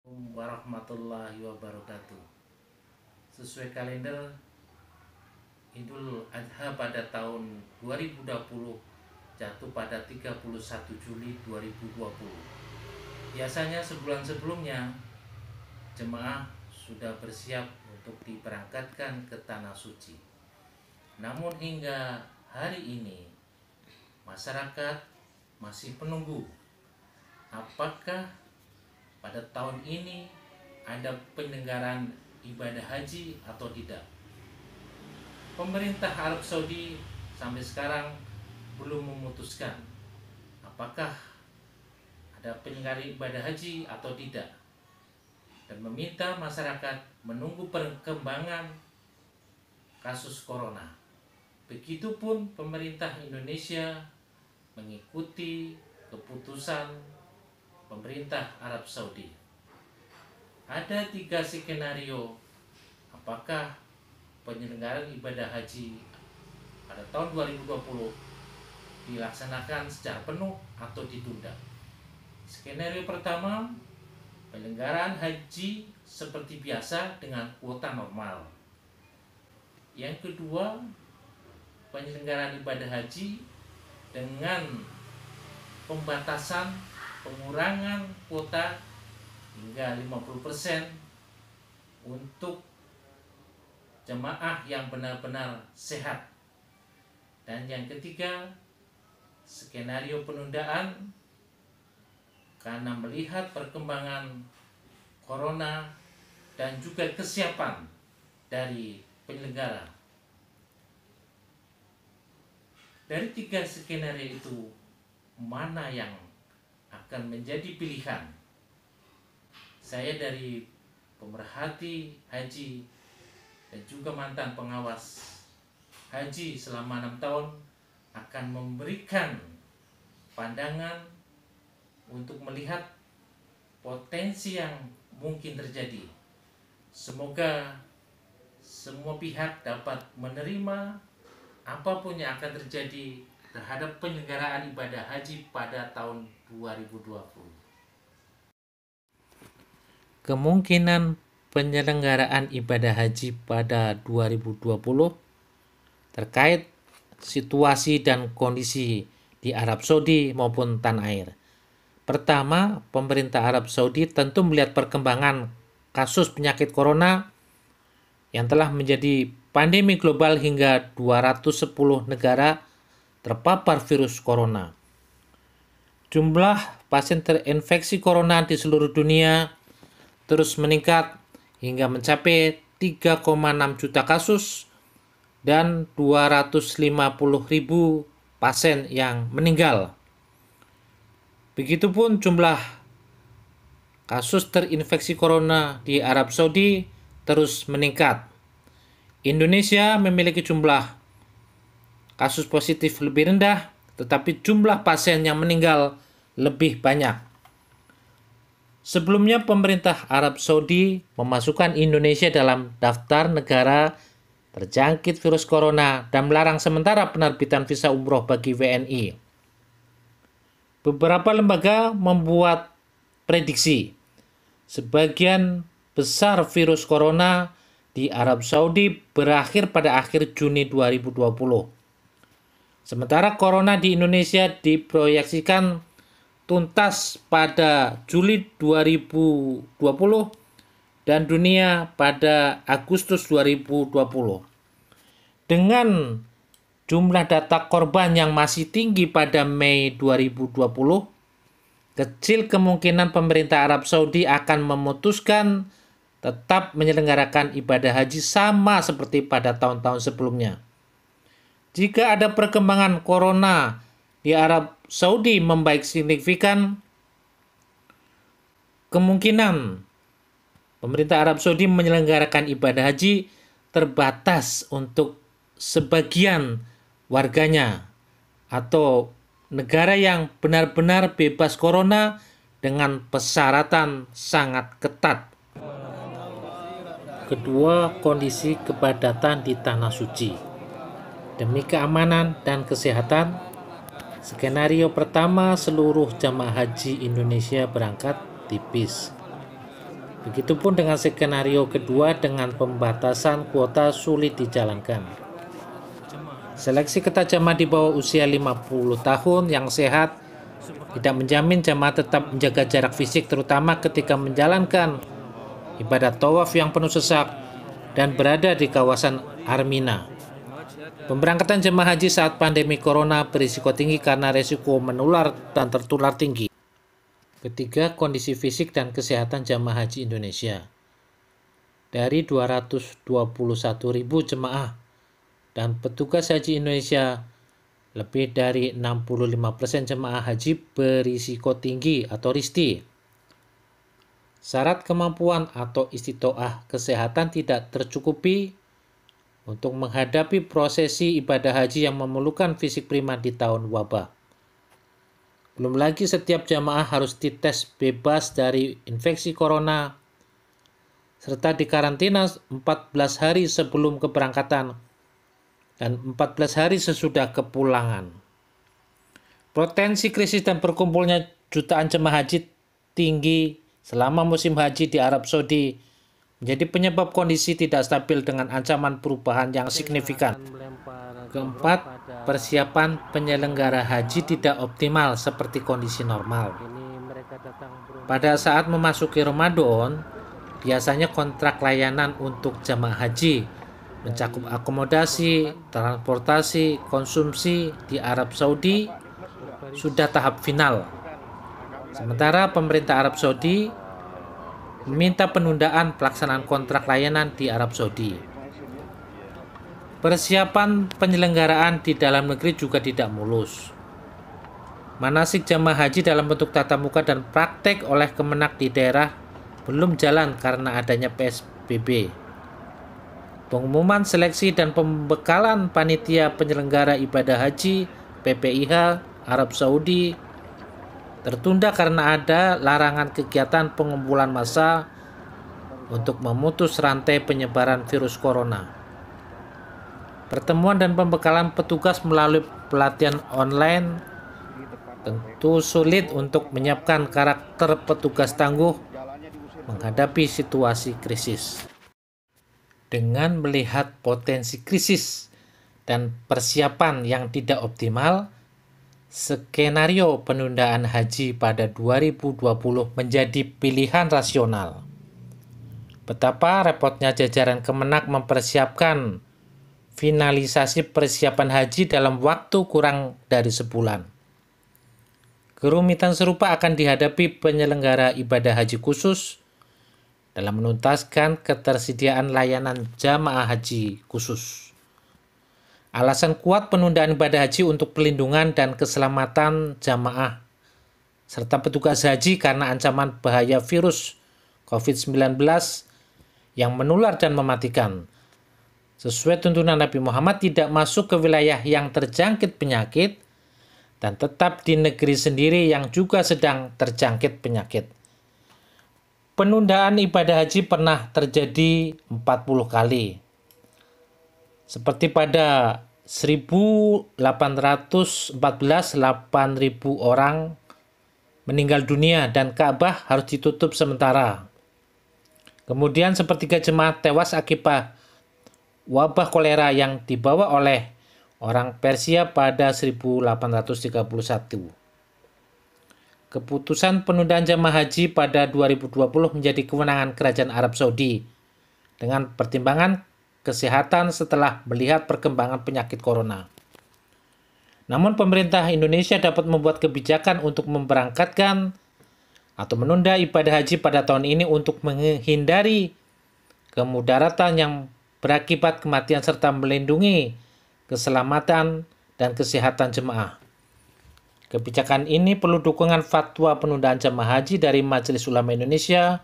Warahmatullahi wabarakatuh. Sesuai kalender, Idul Adha pada tahun 2020 jatuh pada 31 Juli 2020. Biasanya sebulan sebelumnya jemaah sudah bersiap untuk diberangkatkan ke tanah suci. Namun hingga hari ini masyarakat masih menunggu apakah pada tahun ini ada penyelenggaraan ibadah haji atau tidak. Pemerintah Arab Saudi sampai sekarang belum memutuskan apakah ada penyelenggaraan ibadah haji atau tidak, dan meminta masyarakat menunggu perkembangan kasus corona. Begitupun pemerintah Indonesia mengikuti keputusan pemerintah Arab Saudi. Ada 3 skenario apakah penyelenggaraan ibadah haji pada tahun 2020 dilaksanakan secara penuh atau ditunda. Skenario pertama, penyelenggaraan haji seperti biasa dengan kuota normal. Yang kedua, penyelenggaraan ibadah haji dengan pembatasan pengurangan kuota hingga 50% untuk jemaah yang benar-benar sehat. Dan yang ketiga, skenario penundaan karena melihat perkembangan corona dan juga kesiapan dari penyelenggara. Dari 3 skenario itu, mana yang akan menjadi pilihan? Saya dari pemerhati haji dan juga mantan pengawas haji selama 6 tahun akan memberikan pandangan untuk melihat potensi yang mungkin terjadi. Semoga semua pihak dapat menerima apapun yang akan terjadi terhadap penyelenggaraan ibadah haji pada tahun 2020. Kemungkinan penyelenggaraan ibadah haji pada 2020 terkait situasi dan kondisi di Arab Saudi maupun tanah air. Pertama, pemerintah Arab Saudi tentu melihat perkembangan kasus penyakit corona yang telah menjadi pandemi global hingga 210 negara terpapar virus corona. Jumlah pasien terinfeksi corona di seluruh dunia terus meningkat hingga mencapai 3,6 juta kasus dan 250.000 pasien yang meninggal. Begitupun jumlah kasus terinfeksi corona di Arab Saudi terus meningkat. Indonesia memiliki jumlah kasus positif lebih rendah, tetapi jumlah pasien yang meninggal lebih banyak. Sebelumnya pemerintah Arab Saudi memasukkan Indonesia dalam daftar negara terjangkit virus corona dan melarang sementara penerbitan visa umroh bagi WNI. Beberapa lembaga membuat prediksi sebagian besar virus corona di Arab Saudi berakhir pada akhir Juni 2020. Sementara corona di Indonesia diproyeksikan tuntas pada Juli 2020 dan dunia pada Agustus 2020. Dengan jumlah data korban yang masih tinggi pada Mei 2020, kecil kemungkinan pemerintah Arab Saudi akan memutuskan tetap menyelenggarakan ibadah haji sama seperti pada tahun-tahun sebelumnya. Jika ada perkembangan corona di Arab Saudi membaik signifikan, kemungkinan pemerintah Arab Saudi menyelenggarakan ibadah haji terbatas untuk sebagian warganya atau negara yang benar-benar bebas corona dengan persyaratan sangat ketat. Kedua, kondisi kepadatan di tanah suci. Demi keamanan dan kesehatan, skenario pertama seluruh jamaah haji Indonesia berangkat di bis. Begitupun dengan skenario kedua dengan pembatasan kuota sulit dijalankan. Seleksi ketat jamaah di bawah usia 50 tahun yang sehat tidak menjamin jamaah tetap menjaga jarak fisik, terutama ketika menjalankan ibadah tawaf yang penuh sesak dan berada di kawasan Armina. Pemberangkatan jemaah haji saat pandemi corona berisiko tinggi karena risiko menular dan tertular tinggi. Ketiga, kondisi fisik dan kesehatan jemaah haji Indonesia. Dari 221.000 jemaah dan petugas haji Indonesia, lebih dari 65% jemaah haji berisiko tinggi atau RISTI. Syarat kemampuan atau istitoah kesehatan tidak tercukupi untuk menghadapi prosesi ibadah haji yang memerlukan fisik prima di tahun wabah. Belum lagi setiap jamaah harus dites bebas dari infeksi corona, serta dikarantina 14 hari sebelum keberangkatan dan 14 hari sesudah kepulangan. Potensi krisis dan berkumpulnya jutaan jemaah haji tinggi selama musim haji di Arab Saudi menjadi penyebab kondisi tidak stabil dengan ancaman perubahan yang signifikan. Keempat, persiapan penyelenggara haji tidak optimal seperti kondisi normal. Pada saat memasuki Ramadan, biasanya kontrak layanan untuk jamaah haji mencakup akomodasi, transportasi, konsumsi di Arab Saudi sudah tahap final. Sementara pemerintah Arab Saudi meminta penundaan pelaksanaan kontrak layanan di Arab Saudi. Persiapan penyelenggaraan di dalam negeri juga tidak mulus. Manasik jamaah haji dalam bentuk tatap muka dan praktek oleh Kemenak di daerah belum jalan karena adanya PSBB. Pengumuman seleksi dan pembekalan panitia penyelenggara ibadah haji PPIH Arab Saudi tertunda karena ada larangan kegiatan pengumpulan massa untuk memutus rantai penyebaran virus corona. Pertemuan dan pembekalan petugas melalui pelatihan online tentu sulit untuk menyiapkan karakter petugas tangguh menghadapi situasi krisis. Dengan melihat potensi krisis dan persiapan yang tidak optimal, skenario penundaan haji pada 2020 menjadi pilihan rasional. Betapa repotnya jajaran Kemenak mempersiapkan finalisasi persiapan haji dalam waktu kurang dari sebulan. Kerumitan serupa akan dihadapi penyelenggara ibadah haji khusus dalam menuntaskan ketersediaan layanan jamaah haji khusus. Alasan kuat penundaan ibadah haji untuk pelindungan dan keselamatan jamaah serta petugas haji karena ancaman bahaya virus COVID-19 yang menular dan mematikan. Sesuai tuntunan Nabi Muhammad tidak masuk ke wilayah yang terjangkit penyakit dan tetap di negeri sendiri yang juga sedang terjangkit penyakit. Penundaan ibadah haji pernah terjadi 40 kali. Seperti pada 1814, 8.000 orang meninggal dunia dan Ka'bah harus ditutup sementara. Kemudian sepertiga jemaah tewas akibat wabah kolera yang dibawa oleh orang Persia pada 1831. Keputusan penundaan jamaah haji pada 2020 menjadi kewenangan Kerajaan Arab Saudi dengan pertimbangan kesehatan setelah melihat perkembangan penyakit corona. Namun pemerintah Indonesia dapat membuat kebijakan untuk memberangkatkan atau menunda ibadah haji pada tahun ini untuk menghindari kemudaratan yang berakibat kematian serta melindungi keselamatan dan kesehatan jemaah. Kebijakan ini perlu dukungan fatwa penundaan jamaah haji dari Majelis Ulama Indonesia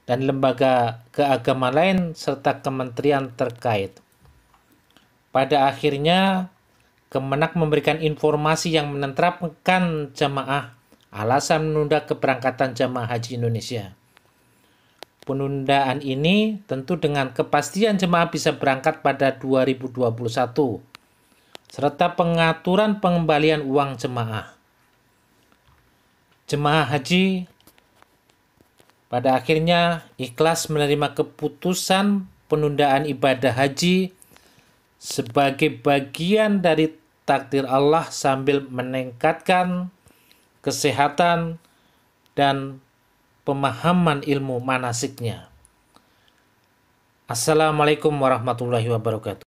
dan lembaga keagamaan lain serta kementerian terkait. Pada akhirnya, Kemenak memberikan informasi yang menenteramkan jamaah alasan menunda keberangkatan jamaah haji Indonesia. Penundaan ini tentu dengan kepastian jemaah bisa berangkat pada 2021, serta pengaturan pengembalian uang jemaah. Jemaah haji pada akhirnya ikhlas menerima keputusan penundaan ibadah haji sebagai bagian dari takdir Allah sambil meningkatkan kesehatan dan pemahaman ilmu manasiknya. Assalamualaikum warahmatullahi wabarakatuh.